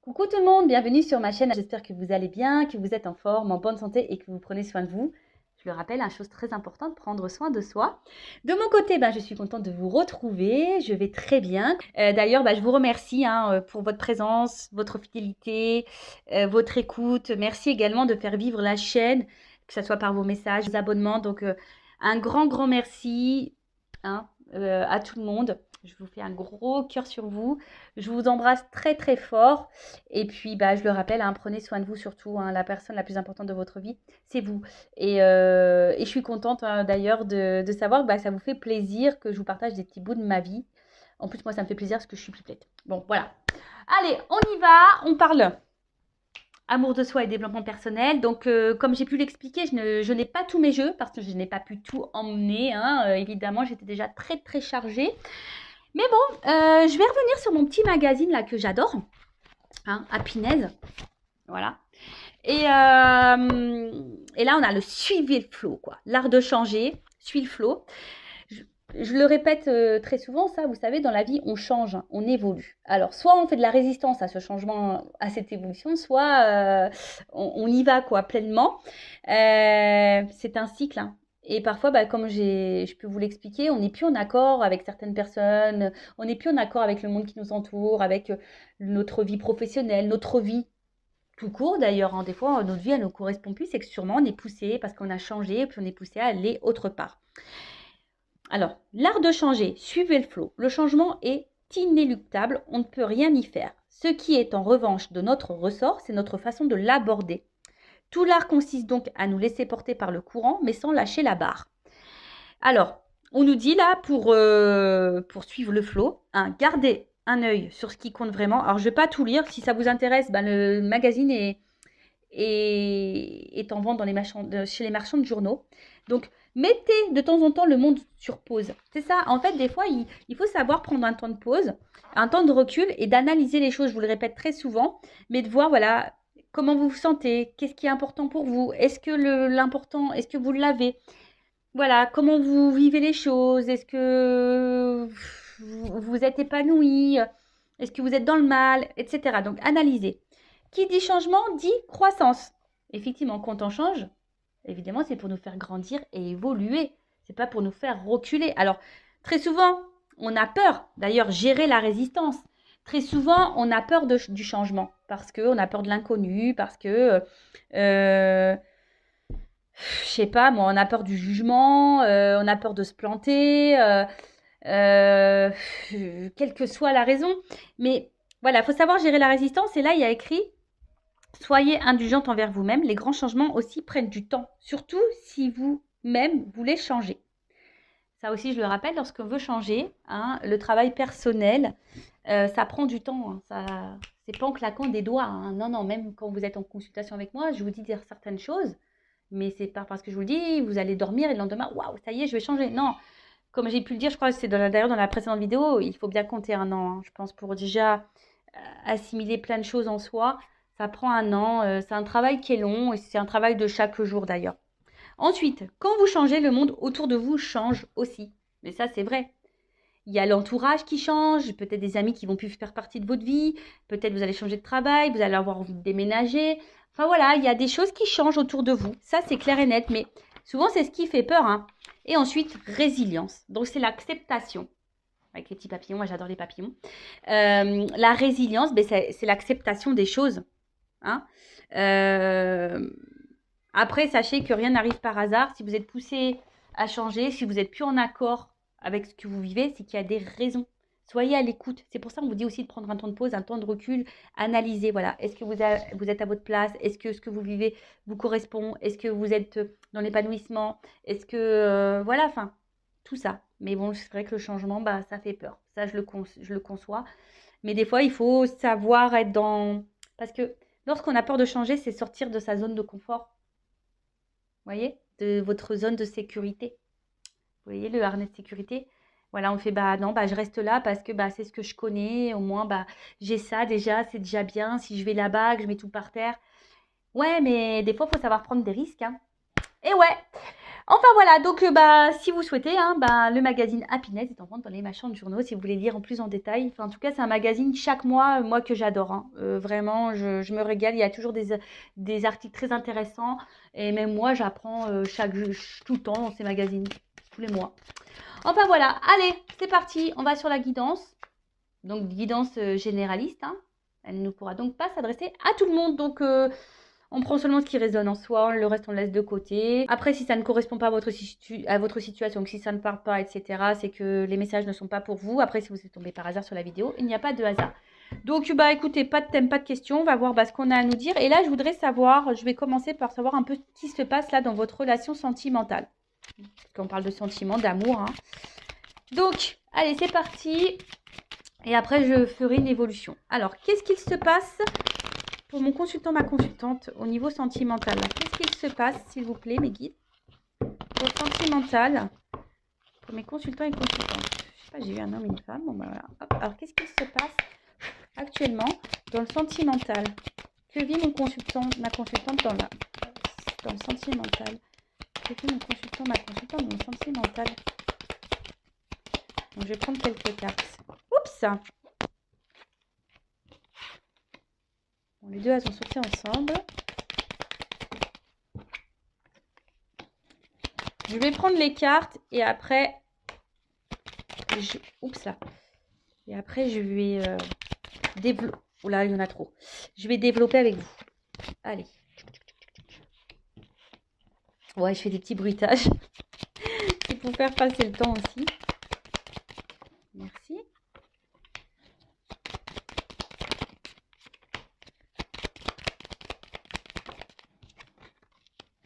Coucou tout le monde, bienvenue sur ma chaîne. J'espère que vous allez bien, que vous êtes en forme, en bonne santé et que vous prenez soin de vous. Je le rappelle, une chose très importante, prendre soin de soi. De mon côté, je suis contente de vous retrouver. Je vais très bien. D'ailleurs, je vous remercie pour votre présence, votre fidélité, votre écoute. Merci également de faire vivre la chaîne, que ce soit par vos messages, vos abonnements. Donc, un grand merci à tout le monde. Je vous fais un gros cœur sur vous. Je vous embrasse très fort. Et puis, je le rappelle, prenez soin de vous surtout. La personne la plus importante de votre vie, c'est vous. Et je suis contente d'ailleurs de savoir que ça vous fait plaisir que je vous partage des petits bouts de ma vie. En plus, moi, ça me fait plaisir parce que je suis pipelette. Bon, voilà. Allez, on y va. On parle amour de soi et développement personnel. Donc, comme j'ai pu l'expliquer, je n'ai pas tous mes jeux parce que je n'ai pas pu tout emmener. Évidemment, j'étais déjà très chargée. Mais bon, je vais revenir sur mon petit magazine là que j'adore, Happiness, voilà. Et là, on a le suivez le flow, quoi. L'art de changer, suis le flow. Je le répète très souvent, ça, vous savez, dans la vie, on change, on évolue. Alors, soit on fait de la résistance à ce changement, à cette évolution, soit on y va, quoi, pleinement. C'est un cycle, Et parfois, comme je peux vous l'expliquer, on n'est plus en accord avec certaines personnes, on n'est plus en accord avec le monde qui nous entoure, avec notre vie professionnelle, notre vie tout court d'ailleurs. Des fois, notre vie, elle ne nous correspond plus, c'est que sûrement on est poussé parce qu'on a changé, puis on est poussé à aller autre part. Alors, l'art de changer, suivez le flot. Le changement est inéluctable, on ne peut rien y faire. Ce qui est en revanche de notre ressort, c'est notre façon de l'aborder. Tout l'art consiste donc à nous laisser porter par le courant, mais sans lâcher la barre. Alors, on nous dit là, pour suivre le flot, gardez un œil sur ce qui compte vraiment. Alors, je ne vais pas tout lire. Si ça vous intéresse, le magazine est en vente chez les marchands de journaux. Donc, mettez de temps en temps le monde sur pause. C'est ça. En fait, des fois, il faut savoir prendre un temps de pause, un temps de recul et d'analyser les choses. Je vous le répète très souvent, mais de voir, voilà, comment vous vous sentez, qu'est-ce qui est important pour vous, est-ce que l'important, est-ce que vous l'avez, voilà, comment vous vivez les choses, est-ce que vous êtes épanoui, est-ce que vous êtes dans le mal, etc. Donc, analysez. Qui dit changement dit croissance. Effectivement, quand on change, évidemment, c'est pour nous faire grandir et évoluer. C'est pas pour nous faire reculer. Alors, très souvent, on a peur. D'ailleurs, gérer la résistance. Très souvent, on a peur du changement parce qu'on a peur de l'inconnu, parce que, je sais pas, moi, on a peur du jugement, on a peur de se planter, quelle que soit la raison. Mais voilà, il faut savoir gérer la résistance. Et là, il y a écrit soyez indulgente envers vous-même. Les grands changements aussi prennent du temps, surtout si vous-même voulez changer. Ça aussi, je le rappelle, lorsqu'on veut changer, le travail personnel, ça prend du temps. C'est pas en claquant des doigts. Non, même quand vous êtes en consultation avec moi, je vous dis dire certaines choses, mais c'est pas parce que je vous le dis, vous allez dormir et le lendemain, waouh, ça y est, je vais changer. Non, comme j'ai pu le dire, je crois que c'est d'ailleurs dans la précédente vidéo, il faut bien compter 1 an, je pense, pour déjà assimiler plein de choses en soi. Ça prend 1 an, c'est un travail qui est long et c'est un travail de chaque jour d'ailleurs. Ensuite, quand vous changez, le monde autour de vous change aussi. Mais ça, c'est vrai. Il y a l'entourage qui change, peut-être des amis qui vont plus faire partie de votre vie, peut-être vous allez changer de travail, vous allez avoir envie de déménager. Enfin voilà, il y a des choses qui changent autour de vous. Ça, c'est clair et net, mais souvent, c'est ce qui fait peur. Et ensuite, résilience. Donc, c'est l'acceptation. Avec les petits papillons, moi j'adore les papillons. La résilience, c'est l'acceptation des choses. Après, sachez que rien n'arrive par hasard. Si vous êtes poussé à changer, si vous n'êtes plus en accord avec ce que vous vivez, c'est qu'il y a des raisons. Soyez à l'écoute. C'est pour ça qu'on vous dit aussi de prendre un temps de pause, un temps de recul, analyser. Voilà, est-ce que vous êtes à votre place? Est-ce que ce que vous vivez vous correspond? Est-ce que vous êtes dans l'épanouissement? Est-ce que voilà, enfin, tout ça. Mais bon, c'est vrai que le changement, ça fait peur. Ça, je le conçois. Mais des fois, il faut savoir être dans... Parce que lorsqu'on a peur de changer, c'est sortir de sa zone de confort. Vous voyez? De votre zone de sécurité. Vous voyez le harnais de sécurité? Voilà, on fait, non, je reste là parce que c'est ce que je connais. Au moins, j'ai ça déjà, c'est déjà bien. Si je vais là-bas, que je mets tout par terre. Ouais, mais des fois, il faut savoir prendre des risques. Et ouais. Enfin voilà, donc bah, si vous souhaitez, hein, bah, le magazine Happiness est en vente dans les marchands de journaux si vous voulez lire en plus en détail. Enfin, en tout cas, c'est un magazine chaque mois, moi que j'adore. Hein. Vraiment, je me régale. Il y a toujours des articles très intéressants. Et même moi, j'apprends tout le temps dans ces magazines, tous les mois. Enfin voilà, allez, c'est parti. On va sur la guidance. Donc, guidance généraliste. Hein. Elle ne pourra donc pas s'adresser à tout le monde. Donc, on prend seulement ce qui résonne en soi, le reste on le laisse de côté. Après, si ça ne correspond pas à votre situation, si ça ne parle pas, etc., c'est que les messages ne sont pas pour vous. Après, si vous êtes tombé par hasard sur la vidéo, il n'y a pas de hasard. Donc, bah écoutez, pas de thème, pas de question. On va voir ce qu'on a à nous dire. Et là, je voudrais savoir, je vais commencer par savoir un peu ce qui se passe là dans votre relation sentimentale. Parce qu'on parle de sentiments, d'amour. Hein. Donc, allez, c'est parti. Et après, je ferai une évolution. Alors, qu'est-ce qu'il se passe pour mon consultant, ma consultante, au niveau sentimental? Qu'est-ce qu'il se passe, s'il vous plaît, mes guides? Pour le sentimental, pour mes consultants et consultantes. Je sais pas, j'ai eu un homme et une femme. Bon, bah voilà. Hop. Alors, qu'est-ce qu'il se passe actuellement dans le sentimental? Que vit mon consultant, ma consultante dans le sentimental? Que vit mon consultant, ma consultante dans le sentimental? Donc, je vais prendre quelques cartes. Oups! Bon, les deux, elles sont sorties ensemble. Je vais prendre les cartes et après, oups là. Et après, je vais développer. Oh là, il y en a trop. Je vais développer avec vous. Allez. Ouais, je fais des petits bruitages. C'est pour faire passer le temps aussi. Merci.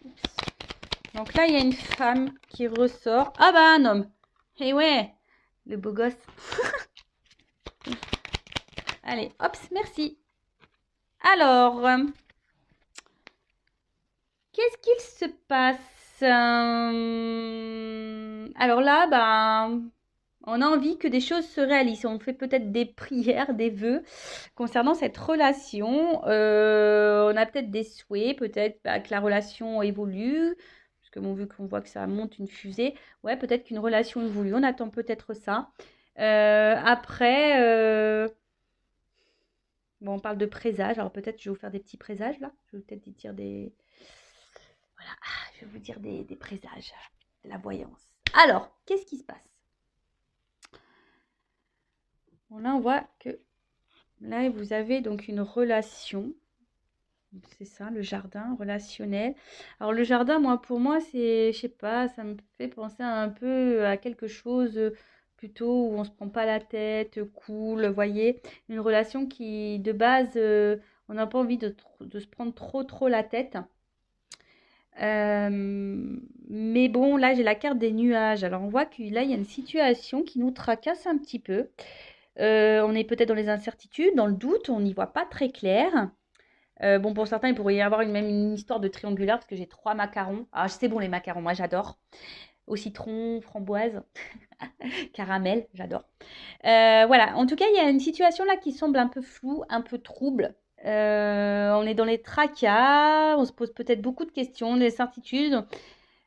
Oups. Donc là, il y a une femme qui ressort. Ah bah, un homme. Eh ouais, le beau gosse. Allez, hop, merci. Alors, qu'est-ce qu'il se passe? Alors là, bah, on a envie que des choses se réalisent. On fait peut-être des prières, des vœux concernant cette relation. On a peut-être des souhaits, peut-être que la relation évolue. Parce que bon, vu qu'on voit que ça monte une fusée, ouais, peut-être qu'une relation évolue. On attend peut-être ça. Après, bon, on parle de présages. Alors peut-être je vais vous faire des petits présages là. Je vais peut-être dire des... Voilà, je vais vous dire des présages, de la voyance. Alors, qu'est-ce qui se passe? Bon, là, on voit que là, vous avez donc une relation. C'est ça, le jardin relationnel. Alors, le jardin, pour moi, c'est, je sais pas, ça me fait penser un peu à quelque chose plutôt où on se prend pas la tête, cool, vous voyez. Une relation qui, de base, on n'a pas envie de se prendre trop la tête. Mais bon, là, j'ai la carte des nuages. Alors, on voit que là, il y a une situation qui nous tracasse un petit peu. On est peut-être dans les incertitudes, dans le doute, on n'y voit pas très clair. Bon, pour certains, il pourrait y avoir même une histoire de triangulaire parce que j'ai 3 macarons. Ah, c'est bon les macarons, moi j'adore. Au citron, framboise, caramel, j'adore. Voilà, en tout cas, il y a une situation là qui semble un peu floue, un peu trouble. On est dans les tracas, on se pose peut-être beaucoup de questions, des incertitudes.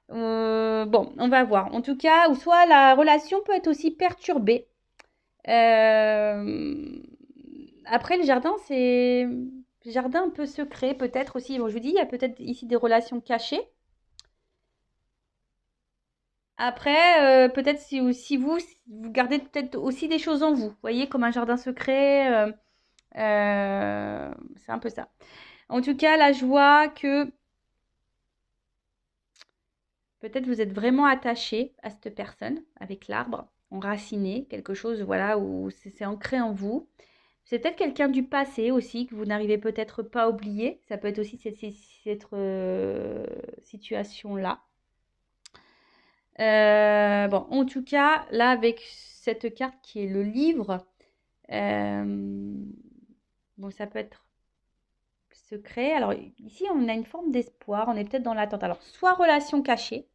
Bon, on va voir. En tout cas, ou soit la relation peut être aussi perturbée. Après, le jardin, c'est jardin un peu secret, peut-être aussi. Bon, je vous dis, il y a peut-être ici des relations cachées. Après, peut-être si vous gardez peut-être aussi des choses en vous, voyez, comme un jardin secret, c'est un peu ça. En tout cas, là, je vois que peut-être vous êtes vraiment attaché à cette personne, avec l'arbre, enraciné, quelque chose, voilà, où c'est ancré en vous. C'est peut-être quelqu'un du passé aussi que vous n'arrivez peut-être pas à oublier. Ça peut être aussi cette situation-là. Bon, en tout cas, là, avec cette carte qui est le livre, bon, ça peut être secret. Alors, ici, on a une forme d'espoir. On est peut-être dans l'attente. Alors, soit relation cachée.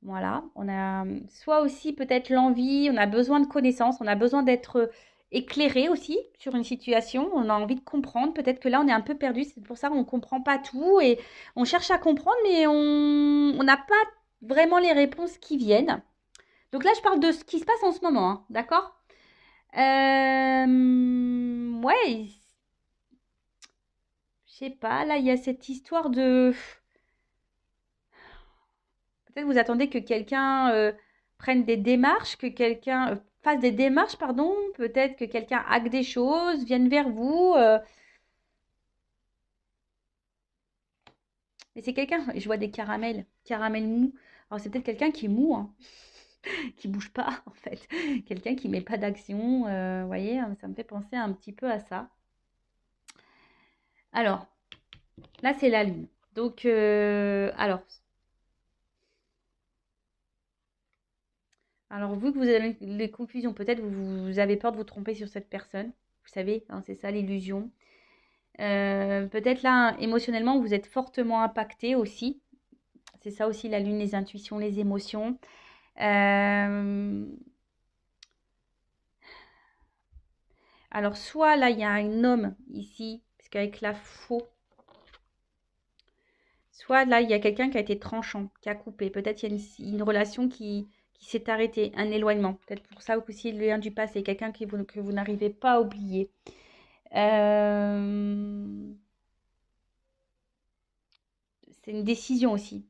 Voilà, on a soit aussi peut-être l'envie, on a besoin de connaissances, on a besoin d'être éclairé aussi sur une situation. On a envie de comprendre. Peut-être que là, on est un peu perdu. C'est pour ça qu'on ne comprend pas tout et on cherche à comprendre, mais on n'a pas vraiment les réponses qui viennent. Donc là, je parle de ce qui se passe en ce moment, hein, d'accord? Ouais, je sais pas. Là, il y a cette histoire de... Peut-être vous attendez que quelqu'un prenne des démarches, que quelqu'un fasse des démarches, pardon. Peut-être que quelqu'un acte des choses, vienne vers vous. Mais c'est quelqu'un, je vois des caramels mous. Alors c'est peut-être quelqu'un qui est mou, hein, qui bouge pas en fait. Quelqu'un qui met pas d'action. Vous voyez, ça me fait penser un petit peu à ça. Alors, là c'est la lune. Donc, alors, vu que vous avez les confusions, peut-être vous avez peur de vous tromper sur cette personne. Vous savez, hein, c'est ça l'illusion. Peut-être là, émotionnellement, vous êtes fortement impacté aussi. C'est ça aussi la lune, les intuitions, les émotions. Euh, alors, soit là, il y a un homme ici, parce qu'avec la faux, soit là, il y a quelqu'un qui a été tranchant, qui a coupé. Peut-être il y a une relation qui s'est arrêtée, un éloignement. Peut-être pour ça aussi le lien du passé, quelqu'un que vous n'arrivez pas à oublier. Euh, c'est une décision aussi.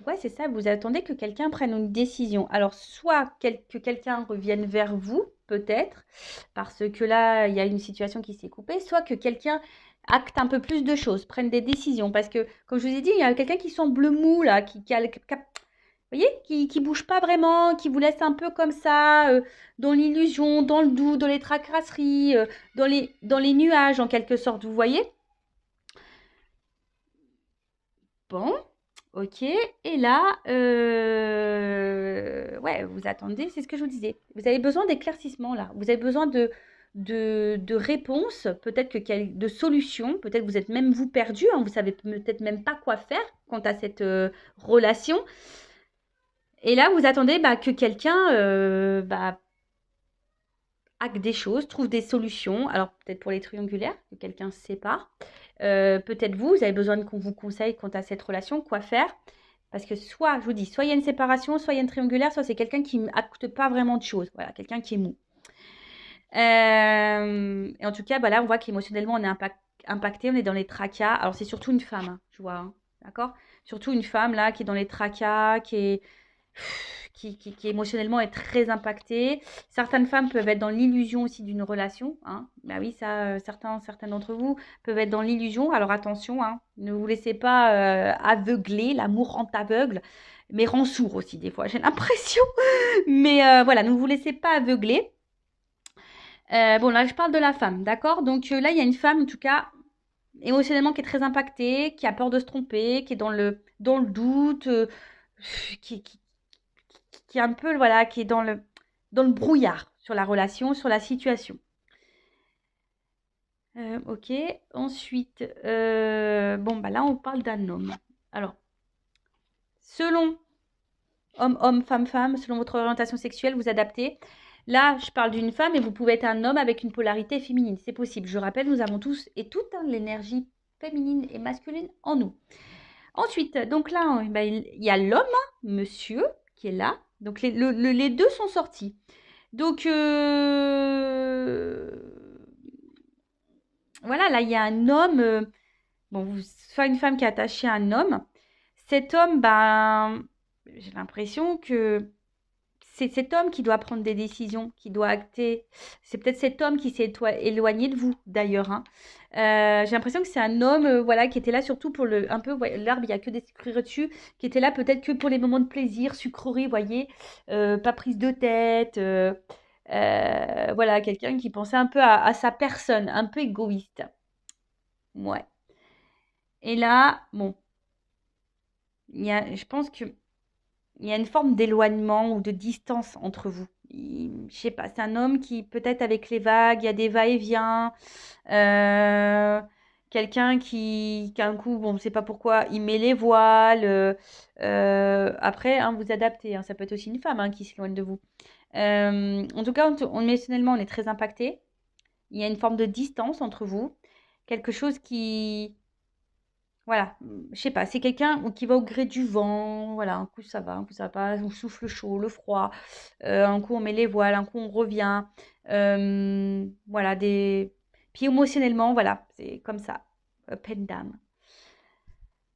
Ouais, c'est ça, vous attendez que quelqu'un prenne une décision. Alors, soit que quelqu'un revienne vers vous, peut-être, parce que là, il y a une situation qui s'est coupée, soit que quelqu'un acte un peu plus de choses, prenne des décisions. Parce que, comme je vous ai dit, il y a quelqu'un qui semble mou, là, vous voyez, qui bouge pas vraiment, qui vous laisse un peu comme ça, dans l'illusion, dans le doute, dans les tracasseries, dans les nuages, en quelque sorte, vous voyez? Bon, ok. Et là, ouais, vous attendez, c'est ce que je vous disais. Vous avez besoin d'éclaircissement là. Vous avez besoin de réponses, peut-être de solutions. Peut-être vous êtes même vous perdu, hein, vous savez peut-être même pas quoi faire quant à cette relation. Et là, vous attendez bah, que quelqu'un bah, acte des choses, trouve des solutions. Alors peut-être pour les triangulaires, que quelqu'un se sépare. Peut-être vous avez besoin qu'on vous conseille quant à cette relation, quoi faire. Parce que soit, je vous dis, soit il y a une séparation, soit il y a une triangulaire, soit c'est quelqu'un qui n'acte pas vraiment de choses. Voilà, quelqu'un qui est mou. Et en tout cas, bah là, on voit qu'émotionnellement, on est impacté, on est dans les tracas. Alors, c'est surtout une femme, hein, je vois, hein, d'accord? Surtout une femme, là, qui est dans les tracas, qui émotionnellement est très impactée. Certaines femmes peuvent être dans l'illusion aussi d'une relation, hein. Bah oui, ça, certains d'entre vous peuvent être dans l'illusion. Alors, attention, hein, ne vous laissez pas aveugler. L'amour rend aveugle, mais rend sourd aussi, des fois, j'ai l'impression. Mais voilà, ne vous laissez pas aveugler. Bon, là, je parle de la femme, d'accord? Donc là, il y a une femme, en tout cas, émotionnellement, qui est très impactée, qui a peur de se tromper, qui est dans le doute, qui, qui, qui est un peu, voilà, qui est dans le brouillard sur la relation, sur la situation. Ok. Ensuite, bon, bah là, on parle d'un homme. Alors, selon homme, femme, selon votre orientation sexuelle, vous adaptez. Là, je parle d'une femme et vous pouvez être un homme avec une polarité féminine. C'est possible. Je rappelle, nous avons tous et toutes hein, l'énergie féminine et masculine en nous. Ensuite, donc là, ben, il y a l'homme, monsieur, qui est là. Donc les deux sont sortis. Donc voilà, là, il y a un homme, bon, soit une femme qui est attachée à un homme. Cet homme, ben, j'ai l'impression que c'est cet homme qui doit prendre des décisions, qui doit acter. C'est peut-être cet homme qui s'est éloigné de vous, d'ailleurs, hein. J'ai l'impression que c'est un homme, voilà, qui était là surtout pour un peu, ouais, l'arbre, il n'y a que des sucreries dessus, qui était là peut-être que pour les moments de plaisir, sucreries, voyez, pas prise de tête. Voilà, quelqu'un qui pensait un peu à sa personne, un peu égoïste. Ouais. Et là, bon, je pense que il y a une forme d'éloignement ou de distance entre vous. Je sais pas, c'est un homme qui, peut-être avec les vagues, il y a des va-et-vient. euh, Quelqu'un qui un coup, bon, on ne sait pas pourquoi, il met les voiles. Après, hein, vous adaptez, hein, ça peut être aussi une femme hein, qui s'éloigne de vous. En tout cas, émotionnellement, on est très impacté. il y a une forme de distance entre vous. Quelque chose qui... Voilà, je sais pas, c'est quelqu'un qui va au gré du vent. Voilà, un coup ça va, un coup ça va pas. On souffle chaud, le froid. Un coup on met les voiles, un coup on revient. Voilà, des... Puis émotionnellement, voilà, c'est comme ça. Up and down.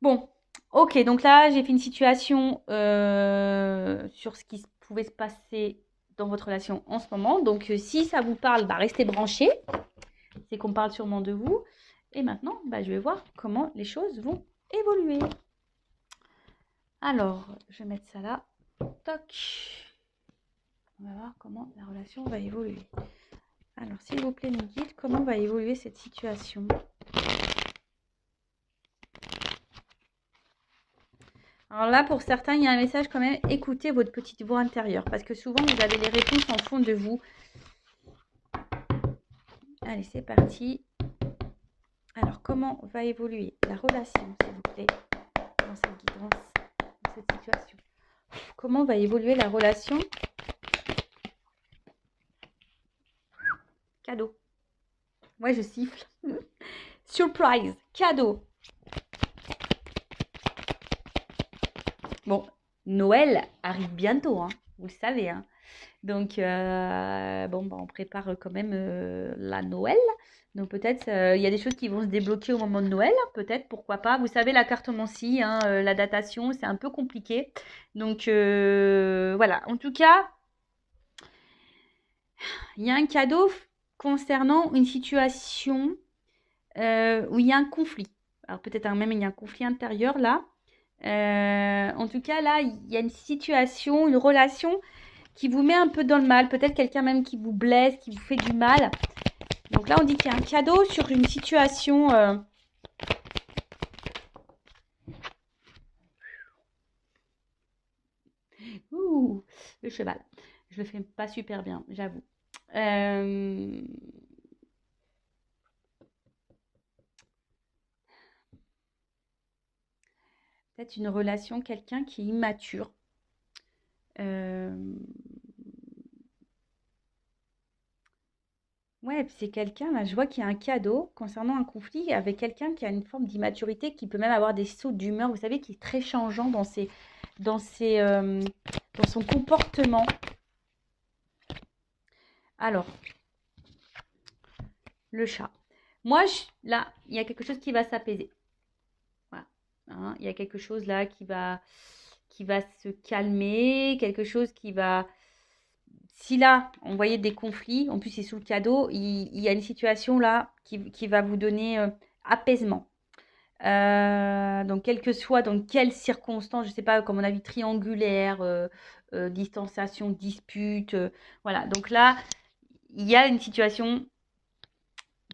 Bon, ok, donc là, j'ai fait une situation sur ce qui pouvait se passer dans votre relation en ce moment. Donc, si ça vous parle, bah, restez branchés. C'est qu'on parle sûrement de vous. Et maintenant, bah, je vais voir comment les choses vont évoluer. Alors, je vais mettre ça là. Toc. On va voir comment la relation va évoluer. Alors, s'il vous plaît, mes guides, comment va évoluer cette situation ? Alors là, pour certains, il y a un message quand même. Écoutez votre petite voix intérieure. Parce que souvent, vous avez les réponses en fond de vous. Allez, c'est parti. Alors, comment va évoluer la relation, s'il vous plaît, dans cette guidance, dans cette situation ? Comment va évoluer la relation ? Cadeau. Moi, je siffle. Surprise. Cadeau. Bon, Noël arrive bientôt, hein, vous le savez. Hein. Donc, bon, bah, on prépare quand même la Noël. Donc, peut-être, il y a des choses qui vont se débloquer au moment de Noël. Peut-être, pourquoi pas. Vous savez, la cartomancie, hein, la datation, c'est un peu compliqué. Donc, voilà. En tout cas, il y a un cadeau concernant une situation où il y a un conflit. Alors, peut-être même il y a un conflit intérieur là. En tout cas, là, il y a une situation, une relation qui vous met un peu dans le mal. Peut-être quelqu'un même qui vous blesse, qui vous fait du mal. Donc là, on dit qu'il y a un cadeau sur une situation... Ouh, le cheval. Je le fais pas super bien, j'avoue. Peut-être une relation, quelqu'un qui est immature. Ouais, puis c'est quelqu'un, là, je vois qu'il y a un cadeau concernant un conflit avec quelqu'un qui a une forme d'immaturité, qui peut même avoir des sauts d'humeur, vous savez, qui est très changeant dans ses, dans son comportement. Alors, le chat. Moi, là, il y a quelque chose qui va s'apaiser. Voilà. Hein, il y a quelque chose là qui va se calmer, quelque chose qui va... Si là, on voyait des conflits, en plus c'est sous le cadeau, il y a une situation là qui va vous donner apaisement. Donc, quel que soit dans quelles circonstances, je ne sais pas, comme on a vu, triangulaire, distanciation, dispute, voilà. Donc là, il y a une situation,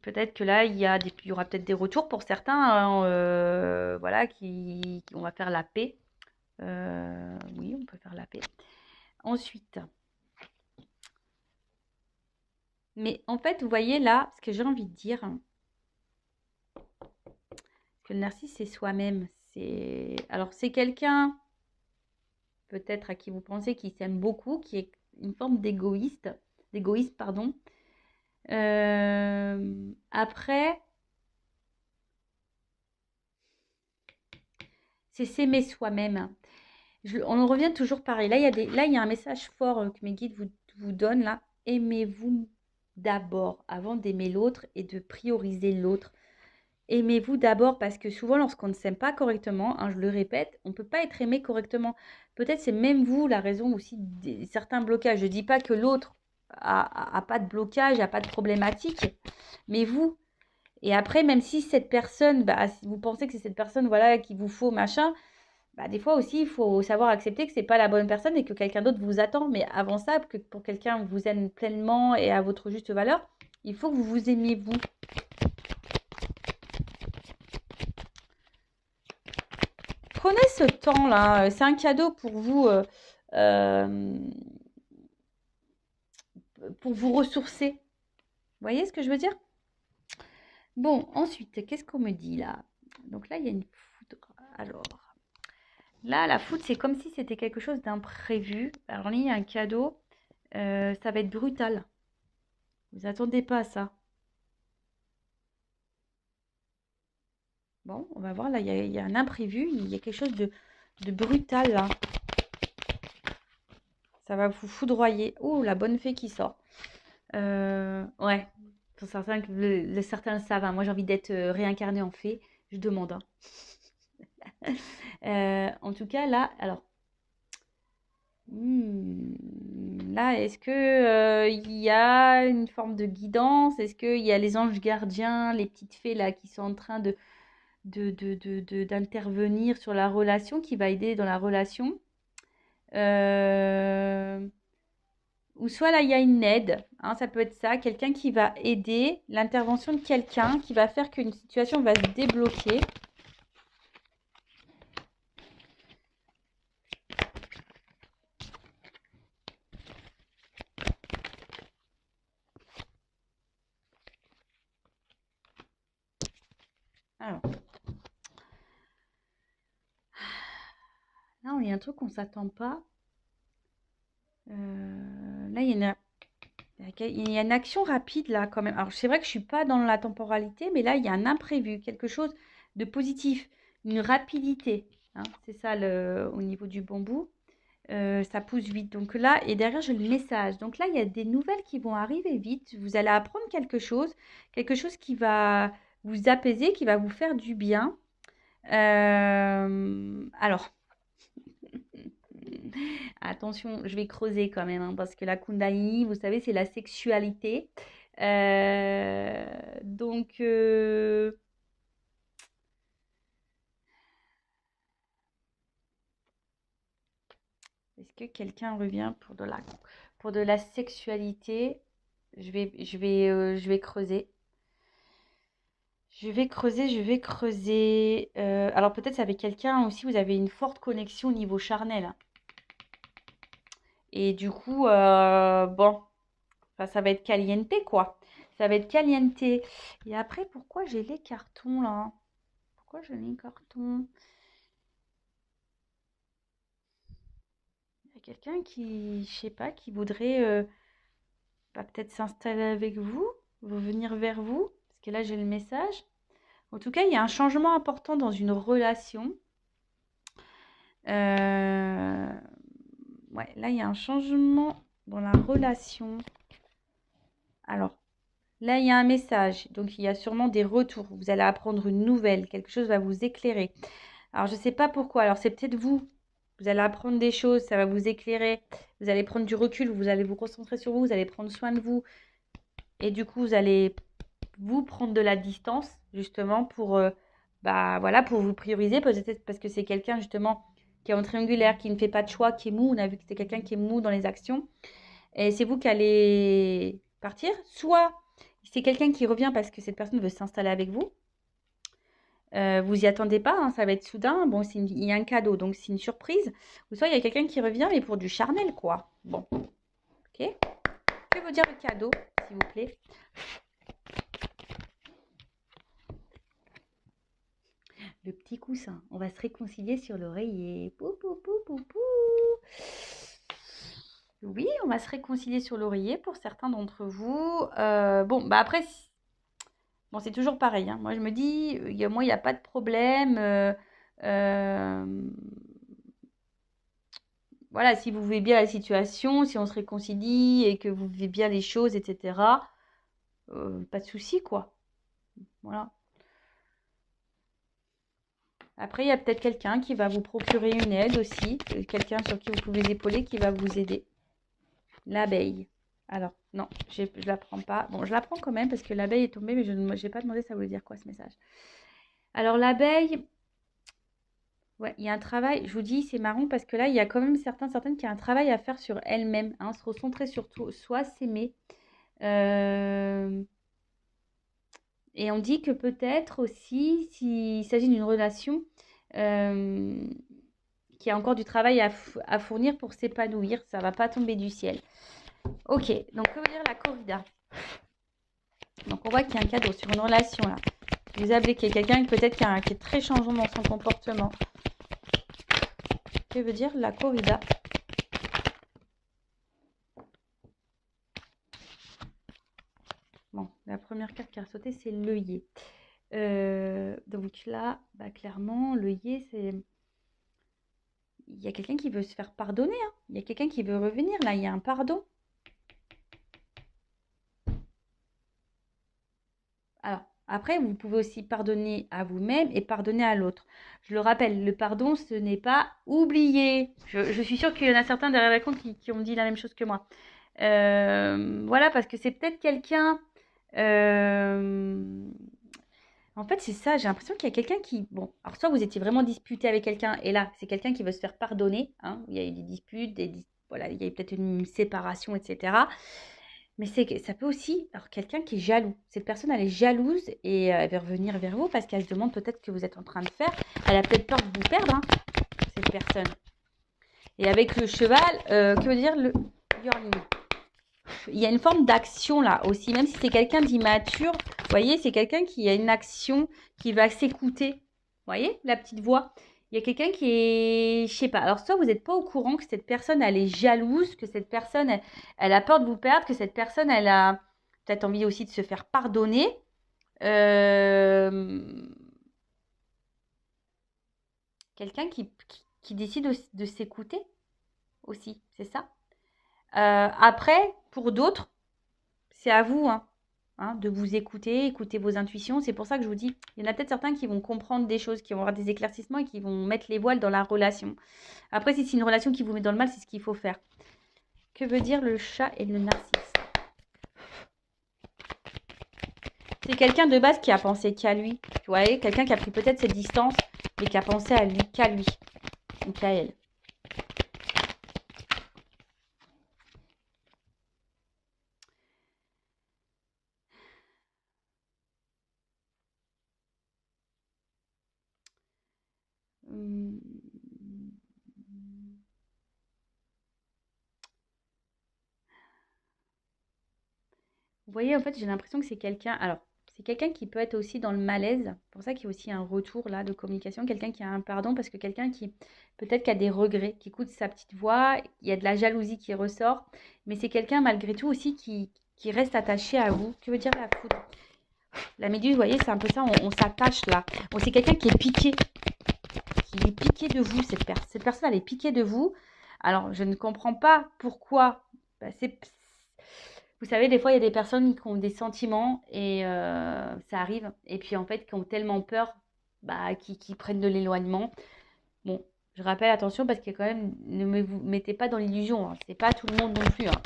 peut-être que là, il y aura peut-être des retours pour certains, hein, voilà, on va faire la paix. Oui, on peut faire la paix. Ensuite, mais en fait, vous voyez là, ce que j'ai envie de dire, que le narcisse, c'est soi-même. Alors, c'est quelqu'un, peut-être à qui vous pensez, qui s'aime beaucoup, qui est une forme d'égoïste, pardon. Après, c'est s'aimer soi-même. On en revient toujours pareil. Là, il y a un message fort que mes guides vous donnent là. Aimez-vous d'abord avant d'aimer l'autre et de prioriser l'autre. Aimez-vous d'abord parce que souvent, lorsqu'on ne s'aime pas correctement, hein, je le répète, on ne peut pas être aimé correctement. Peut-être c'est même vous la raison aussi de certains blocages. Je ne dis pas que l'autre a pas de blocage, a pas de problématique, mais vous. Et après, même si cette personne, bah, si vous pensez que c'est cette personne voilà, qu'il vous faut, machin, bah, des fois aussi, il faut savoir accepter que c'est pas la bonne personne et que quelqu'un d'autre vous attend. Mais avant ça, que pour quelqu'un vous aime pleinement et à votre juste valeur, il faut que vous vous aimiez vous. Prenez ce temps-là, c'est un cadeau pour vous ressourcer. Vous voyez ce que je veux dire? Bon, ensuite, qu'est-ce qu'on me dit là? Donc là, il y a une foudre. Alors, là, la foudre, c'est comme si c'était quelque chose d'imprévu. Alors là, il y a un cadeau. Ça va être brutal. Vous attendez pas à ça. Bon, on va voir, là, il y a un imprévu, il y a quelque chose de brutal, là. Ça va vous foudroyer. Oh, la bonne fée qui sort. Ouais, pour certains, certains le savent, hein. Moi, j'ai envie d'être réincarnée en fée. Je demande, hein. En tout cas, là, alors, là, est-ce que il y a une forme de guidance? Est-ce qu'il y a les anges gardiens, les petites fées là qui sont en train d'intervenir sur la relation, qui va aider dans la relation? Euh, Ou soit là, il y a une aide, hein, ça peut être ça, quelqu'un qui va aider, l'intervention de quelqu'un qui va faire qu'une situation va se débloquer. Alors, là, il y a un truc qu'on ne s'attend pas. Là, il y a une action rapide, là, quand même. Alors, c'est vrai que je ne suis pas dans la temporalité, mais là, il y a un imprévu, quelque chose de positif, une rapidité, hein. C'est ça, au niveau du bambou. Ça pousse vite. Donc là, et derrière, j'ai le message. Donc là, il y a des nouvelles qui vont arriver vite. Vous allez apprendre quelque chose qui va vous apaiser, qui va vous faire du bien. Alors, attention, je vais creuser quand même, hein, parce que la Kundalini, vous savez, c'est la sexualité. Donc, est-ce que quelqu'un revient pour de la sexualité? Je vais creuser. Je vais creuser, je vais creuser. Alors peut-être c'est avec quelqu'un aussi, vous avez une forte connexion au niveau charnel, hein. Et du coup, bon, enfin, ça va être caliente, quoi. Ça va être caliente. Et après, pourquoi j'ai les cartons là? Pourquoi j'ai les cartons? Il y a quelqu'un qui, je sais pas, qui voudrait bah, peut-être s'installer avec vous, venir vers vous. Parce que là, j'ai le message. En tout cas, il y a un changement important dans une relation. Euh, Ouais, là, il y a un changement dans la relation. Alors, là, il y a un message. Donc, il y a sûrement des retours. Vous allez apprendre une nouvelle. Quelque chose va vous éclairer. Alors, je ne sais pas pourquoi. Alors, c'est peut-être vous. Vous allez apprendre des choses. Ça va vous éclairer. Vous allez prendre du recul. Vous allez vous concentrer sur vous. Vous allez prendre soin de vous. Et du coup, vous allez vous prendre de la distance, justement, bah, voilà, pour vous prioriser. Peut-être parce que c'est quelqu'un, justement, qui est en triangulaire, qui ne fait pas de choix, qui est mou. On a vu que c'est quelqu'un qui est mou dans les actions. Et c'est vous qui allez partir. Soit c'est quelqu'un qui revient parce que cette personne veut s'installer avec vous. Vous y attendez pas, hein, ça va être soudain. Bon, il y a un cadeau, donc c'est une surprise. Ou soit il y a quelqu'un qui revient, mais pour du charnel, quoi. Bon, ok. Que veut dire le cadeau, s'il vous plaît? Le petit coussin. On va se réconcilier sur l'oreiller. Pou, pou, pou, pou, pou. Oui, on va se réconcilier sur l'oreiller pour certains d'entre vous. Bon, bah après, bon, c'est toujours pareil, hein. Moi, je me dis, moi, il n'y a pas de problème. Euh, voilà, si vous vivez bien la situation, si on se réconcilie et que vous vivez bien les choses, etc., pas de souci, quoi. Voilà. Après, il y a peut-être quelqu'un qui va vous procurer une aide aussi, quelqu'un sur qui vous pouvez épauler, qui va vous aider. L'abeille. Alors, non, je ne la prends pas. Bon, je la prends quand même parce que l'abeille est tombée, mais je n'ai pas demandé ça voulait dire quoi ce message. Alors, l'abeille, ouais, il y a un travail, je vous dis, c'est marrant parce que là, il y a quand même certaines qui ont un travail à faire sur elles-mêmes, hein, se recentrer sur tout, soit s'aimer. Et on dit que peut-être aussi, s'il s'agit d'une relation euh, qui a encore du travail à fournir pour s'épanouir, ça va pas tomber du ciel. Ok, donc que veut dire la corrida? Donc on voit qu'il y a un cadeau sur une relation là. Vous appelez quelqu'un peut-être qui est très changeant dans son comportement. Que veut dire la corrida? Bon, la première carte qui a sauté, c'est l'œillet. Donc là, bah, clairement, le yé, c'est... Il y a quelqu'un qui veut se faire pardonner, hein. Il y a quelqu'un qui veut revenir, là, il y a un pardon. Alors, après, vous pouvez aussi pardonner à vous-même et pardonner à l'autre. Je le rappelle, le pardon, ce n'est pas oublier. Je suis sûre qu'il y en a certains derrière la compte qui ont dit la même chose que moi. Voilà, parce que c'est peut-être quelqu'un... En fait, c'est ça, j'ai l'impression qu'il y a quelqu'un qui... Bon, alors soit vous étiez vraiment disputé avec quelqu'un, et là, c'est quelqu'un qui veut se faire pardonner, hein, il y a eu des disputes, voilà, il y a eu peut-être une séparation, etc. Mais ça peut aussi... Alors, quelqu'un qui est jaloux. Cette personne, elle est jalouse et elle veut revenir vers vous parce qu'elle se demande peut-être ce que vous êtes en train de faire. Elle a peut-être peur de vous perdre, hein, cette personne. Et avec le cheval, que veut dire le yearning? Il y a une forme d'action là aussi, même si c'est quelqu'un d'immature. Vous voyez, c'est quelqu'un qui a une action, qui va s'écouter. Vous voyez, la petite voix. Il y a quelqu'un qui est, je sais pas. Alors, soit vous n'êtes pas au courant que cette personne, elle est jalouse, que cette personne, elle a peur de vous perdre, que cette personne, elle a peut-être envie aussi de se faire pardonner. Euh, Quelqu'un qui décide de s'écouter aussi, c'est ça. Après, pour d'autres, c'est à vous, hein, de vous écouter, écouter vos intuitions. C'est pour ça que je vous dis, il y en a peut-être certains qui vont comprendre des choses, qui vont avoir des éclaircissements et qui vont mettre les voiles dans la relation. Après, si c'est une relation qui vous met dans le mal, c'est ce qu'il faut faire. Que veut dire le chat et le narcisse? C'est quelqu'un de base qui a pensé qu'à lui. Vous voyez, quelqu'un qui a pris peut-être cette distance, mais qui a pensé à lui, qu'à lui, ou qu'à elle. Hum. Vous voyez, en fait, j'ai l'impression que c'est quelqu'un. Alors, c'est quelqu'un qui peut être aussi dans le malaise. C'est pour ça qu'il y a aussi un retour là de communication. Quelqu'un qui a un pardon, parce que quelqu'un qui peut-être qui a des regrets, qui écoute sa petite voix. Il y a de la jalousie qui ressort. Mais c'est quelqu'un malgré tout aussi qui reste attaché à vous. Que veut dire la foudre? La méduse, vous voyez, c'est un peu ça. On s'attache là. Bon, c'est quelqu'un qui est piqué. Qui est piqué de vous. Cette personne, elle est piquée de vous. Alors, je ne comprends pas pourquoi. Bah, vous savez, des fois, il y a des personnes qui ont des sentiments et ça arrive. Et puis, en fait, qui ont tellement peur, bah, qui prennent de l'éloignement. Bon, je rappelle, attention, parce que quand même, vous mettez pas dans l'illusion, hein. C'est pas tout le monde non plus, hein.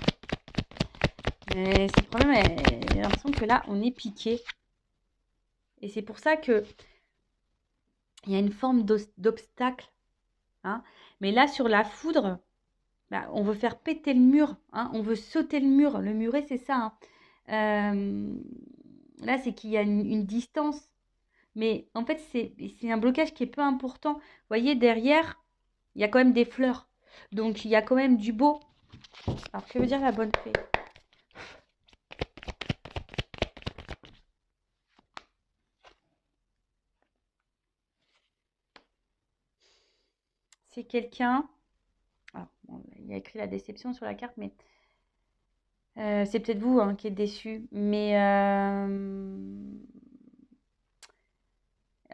Mais c'est le problème, j'ai l'impression que là, on est piqué. Et c'est pour ça que il y a une forme d'obstacle, hein. Mais là, sur la foudre, bah, on veut faire péter le mur, hein. On veut sauter le mur. Le muret, c'est ça, hein. Là, c'est qu'il y a une distance. Mais en fait, c'est un blocage qui est peu important. Vous voyez, derrière, il y a quand même des fleurs. Donc, il y a quand même du beau. Alors, que veut dire la bonne fée? C'est quelqu'un... Alors, bon, il y a écrit la déception sur la carte, mais c'est peut-être vous, hein, qui êtes déçu. Mais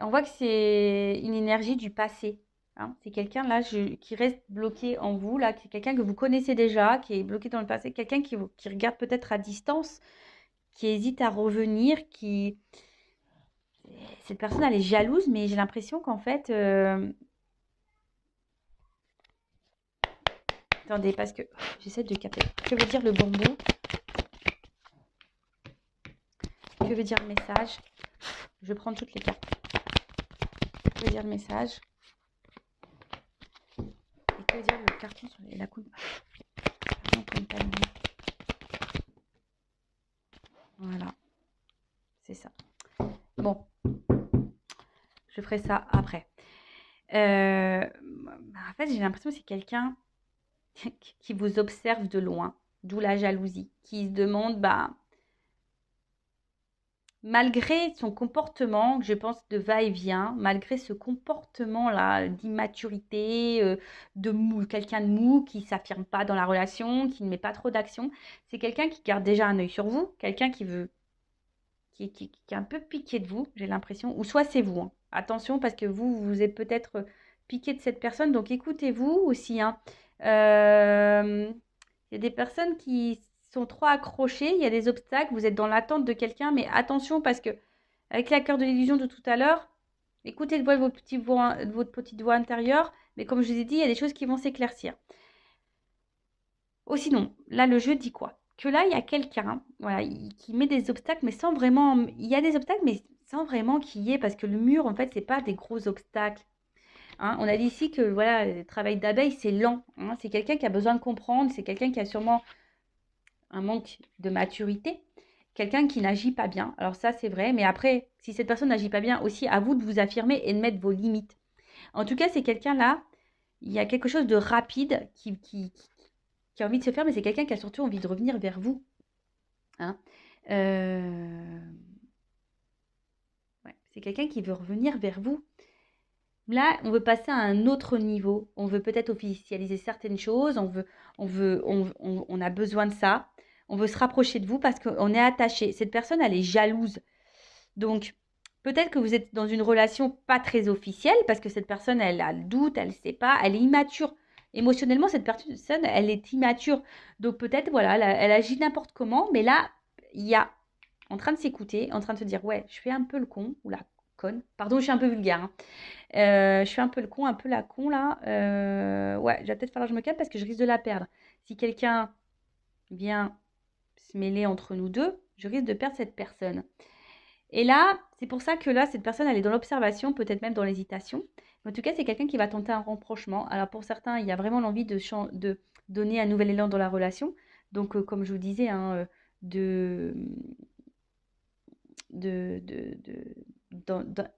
on voit que c'est une énergie du passé, hein. C'est quelqu'un là qui reste bloqué en vous, là, c'est quelqu'un que vous connaissez déjà, qui est bloqué dans le passé, quelqu'un qui regarde peut-être à distance, qui hésite à revenir, qui... Cette personne, elle est jalouse, mais j'ai l'impression qu'en fait... Attendez, parce que j'essaie de capter. Que veut dire le bambou? Que veut dire le message? Je prends toutes les cartes. Que veut dire le message? Et que veut dire le carton sur la coupe? Voilà, c'est ça. Bon, je ferai ça après. En fait, j'ai l'impression que c'est quelqu'un qui vous observe de loin, d'où la jalousie, qui se demande, bah, malgré son comportement, je pense, de va-et-vient, malgré ce comportement-là d'immaturité, de mou, quelqu'un de mou qui ne s'affirme pas dans la relation, qui ne met pas trop d'action, c'est quelqu'un qui garde déjà un œil sur vous, quelqu'un qui qui est un peu piqué de vous, j'ai l'impression. Ou soit c'est vous, hein. Attention, parce que vous êtes peut-être piqué de cette personne. Donc écoutez-vous aussi, hein. Il y a des personnes qui sont trop accrochées, il y a des obstacles, vous êtes dans l'attente de quelqu'un, mais attention parce que avec la cœur de l'illusion de tout à l'heure, écoutez le voix de votre petite voix intérieure, mais comme je vous ai dit, il y a des choses qui vont s'éclaircir. Oh, sinon, là, le jeu dit quoi? Que là, il y a quelqu'un, voilà, qui met des obstacles, mais sans vraiment. Il y a des obstacles, mais sans vraiment qu'il y ait, parce que le mur, en fait, c'est pas des gros obstacles. Hein. On a dit ici que voilà, le travail d'abeille, c'est lent. Hein. C'est quelqu'un qui a besoin de comprendre, c'est quelqu'un qui a sûrement un manque de maturité, quelqu'un qui n'agit pas bien. Alors ça, c'est vrai, mais après, si cette personne n'agit pas bien, aussi à vous de vous affirmer et de mettre vos limites. En tout cas, c'est quelqu'un là, il y a quelque chose de rapide qui a envie de se faire, mais c'est quelqu'un qui a surtout envie de revenir vers vous. Hein. Ouais, c'est quelqu'un qui veut revenir vers vous. Là, on veut passer à un autre niveau. On veut peut-être officialiser certaines choses. On a besoin de ça. On veut se rapprocher de vous parce qu'on est attaché. Cette personne, elle est jalouse. Donc, peut-être que vous êtes dans une relation pas très officielle parce que cette personne, elle a le doute, elle ne sait pas, elle est immature. Émotionnellement, cette personne, elle est immature. Donc, peut-être, voilà, elle agit n'importe comment. Mais là, il y a en train de s'écouter, en train de se dire, ouais, je fais un peu le con ou la conne. Pardon, je suis un peu vulgaire. Hein. Je fais un peu le con, un peu la con là. Ouais, il va peut-être falloir que je me calme parce que je risque de la perdre. Si quelqu'un vient se mêler entre nous deux, je risque de perdre cette personne. Et là, c'est pour ça que là, cette personne, elle est dans l'observation, peut-être même dans l'hésitation. En tout cas, c'est quelqu'un qui va tenter un rapprochement. Alors pour certains, il y a vraiment l'envie de donner un nouvel élan dans la relation. Donc, comme je vous disais, hein, de,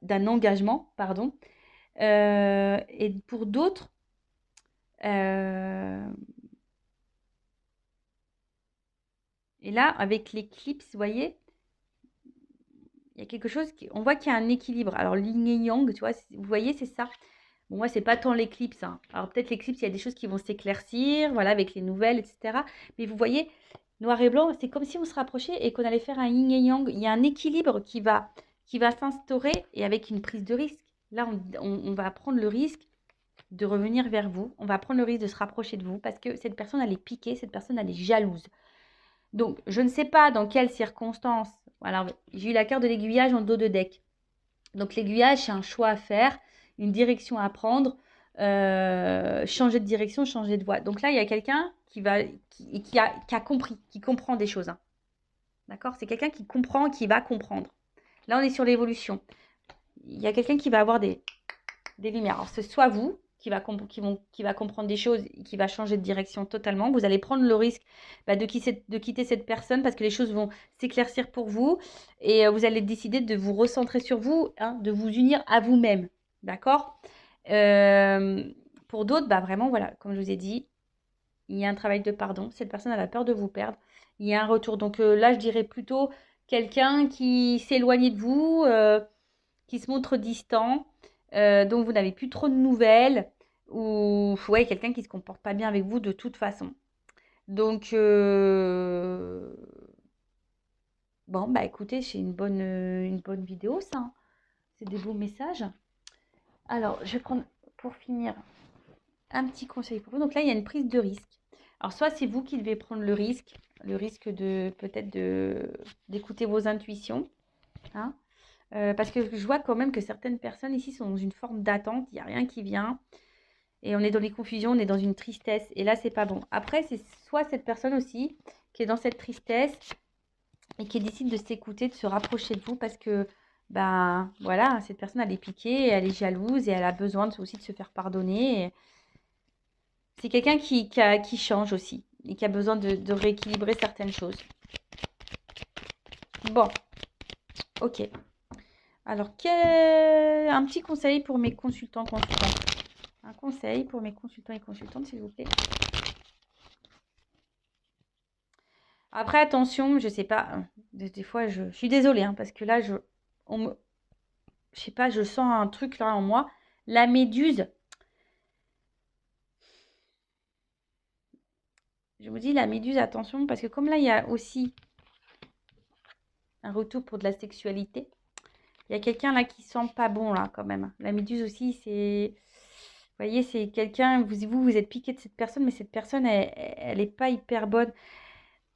d'un engagement, pardon. Et pour d'autres, euh, et là, avec l'éclipse, vous voyez, il y a quelque chose, on voit qu'il y a un équilibre. Alors, yin et yang, tu vois, vous voyez, c'est ça. Bon, moi, c'est pas tant l'éclipse. Hein. Alors, peut-être l'éclipse, il y a des choses qui vont s'éclaircir, voilà, avec les nouvelles, etc. Mais vous voyez, noir et blanc, c'est comme si on se rapprochait et qu'on allait faire un yin et yang. Il y a un équilibre qui va s'instaurer et avec une prise de risque. Là, on va prendre le risque de revenir vers vous. On va prendre le risque de se rapprocher de vous parce que cette personne, elle est piquée, cette personne, elle est jalouse. Donc, je ne sais pas dans quelles circonstances. Alors, j'ai eu la carte de l'aiguillage en dos de deck. Donc, l'aiguillage, c'est un choix à faire, une direction à prendre, changer de direction, changer de voie. Donc là, il y a quelqu'un qui a compris, qui comprend des choses. Hein. D'accord? C'est quelqu'un qui comprend, qui va comprendre. Là, on est sur l'évolution. Il y a quelqu'un qui va avoir des lumières. Alors, c'est soit vous qui va comprendre des choses, qui va changer de direction totalement. Vous allez prendre le risque de quitter cette personne parce que les choses vont s'éclaircir pour vous et vous allez décider de vous recentrer sur vous, hein, de vous unir à vous-même. D'accord. Pour d'autres, vraiment, voilà, comme je vous ai dit, il y a un travail de pardon. Cette personne, elle a peur de vous perdre. Il y a un retour. Donc là, je dirais plutôt quelqu'un qui s'éloigne de vous, qui se montre distant, dont vous n'avez plus trop de nouvelles, ou ouais, quelqu'un qui ne se comporte pas bien avec vous de toute façon. Donc, bon, écoutez, c'est une bonne vidéo, ça. Hein. C'est des beaux messages. Alors, je vais prendre, pour finir, un petit conseil pour vous. Donc là, il y a une prise de risque. Alors, soit c'est vous qui devez prendre le risque de peut-être d'écouter vos intuitions. Hein, parce que je vois quand même que certaines personnes ici sont dans une forme d'attente, il n'y a rien qui vient. Et on est dans les confusions, on est dans une tristesse. Et là, c'est pas bon. Après, c'est soit cette personne aussi qui est dans cette tristesse et qui décide de s'écouter, de se rapprocher de vous parce que, voilà, cette personne, elle est piquée, elle est jalouse et elle a besoin aussi de se faire pardonner. Et c'est quelqu'un qui change aussi et qui a besoin de rééquilibrer certaines choses. Bon, ok. Alors, un petit conseil pour mes consultants. Un conseil pour mes consultants et consultantes, s'il vous plaît. Après, attention, je sais pas. Des fois, je suis désolée, hein, parce que là, je sais pas, je sens un truc là en moi. La méduse. Je vous dis la méduse, attention, parce que comme là, il y a aussi Un retour pour de la sexualité. Il y a quelqu'un là qui sent pas bon là quand même. La méduse aussi, c'est... Vous voyez, c'est quelqu'un, vous êtes piqué de cette personne, mais cette personne, elle est pas hyper bonne.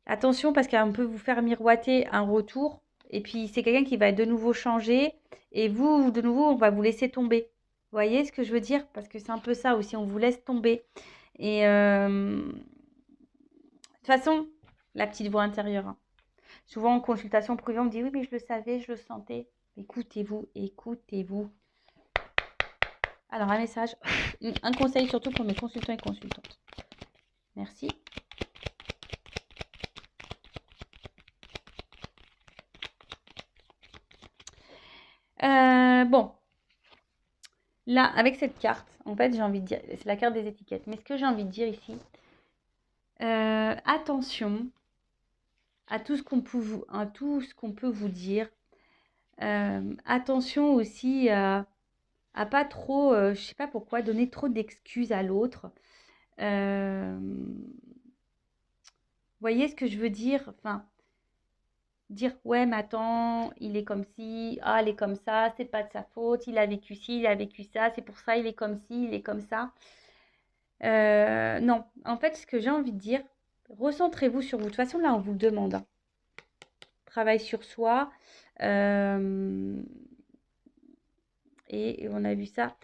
Attention parce qu'elle peut vous faire miroiter un retour. Et puis c'est quelqu'un qui va de nouveau changer. Et vous, de nouveau, on va vous laisser tomber. Vous voyez ce que je veux dire? Parce que c'est un peu ça aussi, on vous laisse tomber. Et de toute façon, la petite voix intérieure, hein. Souvent en consultation privée, on me dit oui, mais je le savais, je le sentais. Écoutez-vous, écoutez-vous. Alors, un message, un conseil surtout pour mes consultants et consultantes. Merci. Bon, là, avec cette carte, en fait, j'ai envie de dire, c'est la carte des étiquettes. Mais ce que j'ai envie de dire ici, attention à tout ce qu'on peut vous dire. Attention aussi à pas trop, je sais pas pourquoi, donner trop d'excuses à l'autre. Voyez ce que je veux dire? Enfin, dire ouais, mais attends, il est comme ci, ah, elle est comme ça, c'est pas de sa faute, il a vécu ci, il a vécu ça, c'est pour ça, il est comme ci, il est comme ça. Non, en fait, ce que j'ai envie de dire, recentrez-vous sur vous. De toute façon, là, on vous le demande, hein. Travail sur soi. Et on a vu ça,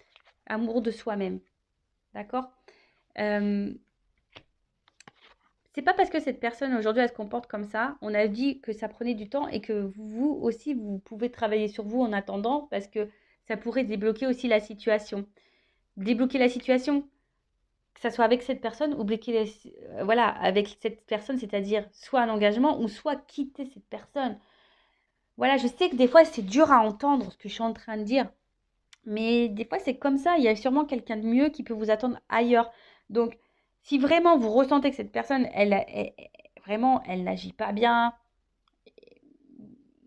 amour de soi-même. D'accord? C'est pas parce que cette personne aujourd'hui elle se comporte comme ça, on a dit que ça prenait du temps et que vous aussi vous pouvez travailler sur vous en attendant parce que ça pourrait débloquer aussi la situation. Débloquer la situation, que ça soit avec cette personne ou voilà, avec cette personne, c'est-à-dire soit un engagement ou soit quitter cette personne. Voilà, je sais que des fois c'est dur à entendre ce que je suis en train de dire, mais des fois c'est comme ça, il y a sûrement quelqu'un de mieux qui peut vous attendre ailleurs. Donc, si vraiment vous ressentez que cette personne, vraiment, elle n'agit pas bien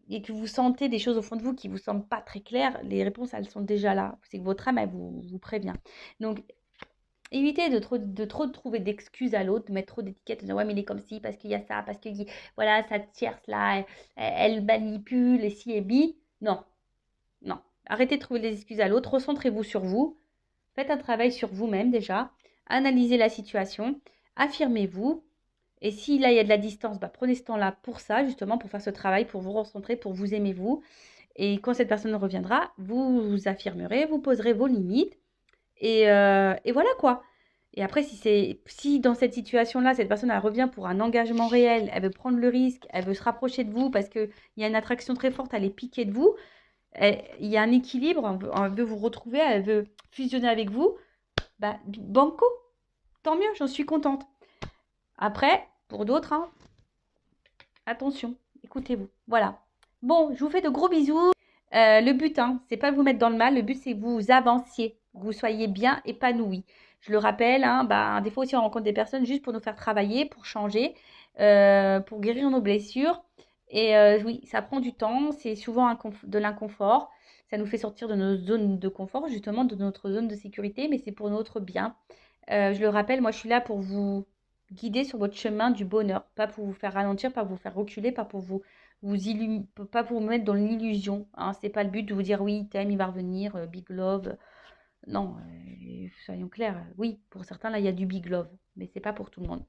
et que vous sentez des choses au fond de vous qui vous semblent pas très claires, les réponses, elles sont déjà là. C'est que votre âme, elle vous prévient. Donc, évitez de trop trouver d'excuses à l'autre, de mettre trop d'étiquettes, de dire ouais, mais il est comme ci, parce qu'il y a ça, parce que voilà, cette tierce là, elle manipule, et si et bi. Non, non. Arrêtez de trouver des excuses à l'autre, recentrez-vous sur vous, faites un travail sur vous-même déjà, analysez la situation, affirmez-vous. Et si là, il y a de la distance, bah, prenez ce temps-là pour ça, justement, pour faire ce travail, pour vous recentrer, pour vous aimer vous. Et quand cette personne reviendra, vous vous affirmerez, vous poserez vos limites. Et voilà quoi. Et après, si dans cette situation-là, cette personne, elle revient pour un engagement réel, elle veut prendre le risque, elle veut se rapprocher de vous parce qu'il y a une attraction très forte, elle est piquée de vous, il y a un équilibre, elle veut vous retrouver, elle veut fusionner avec vous, bah, banco, tant mieux, j'en suis contente. Après, pour d'autres, hein, attention, écoutez-vous. Voilà. Bon, je vous fais de gros bisous. Le but, hein, c'est pas vous mettre dans le mal. Le but, c'est que vous avanciez, que vous soyez bien épanoui. Je le rappelle, hein, bah, des fois aussi, on rencontre des personnes juste pour nous faire travailler, pour changer, pour guérir nos blessures. Et oui, ça prend du temps. C'est souvent de l'inconfort. Ça nous fait sortir de nos zones de confort, justement, de notre zone de sécurité, mais c'est pour notre bien. Je le rappelle, moi, je suis là pour vous guider sur votre chemin du bonheur, pas pour vous faire ralentir, pas pour vous faire reculer, pas pour pas pour vous mettre dans l'illusion, hein. C'est pas le but de vous dire oui, t'aimes, il va revenir, big love. Non, soyons clairs. Oui, pour certains, là, il y a du big love, mais c'est pas pour tout le monde.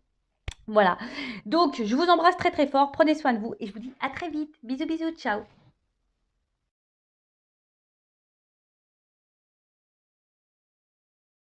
Voilà. Donc, je vous embrasse très très fort. Prenez soin de vous et je vous dis à très vite. Bisous, bisous, ciao.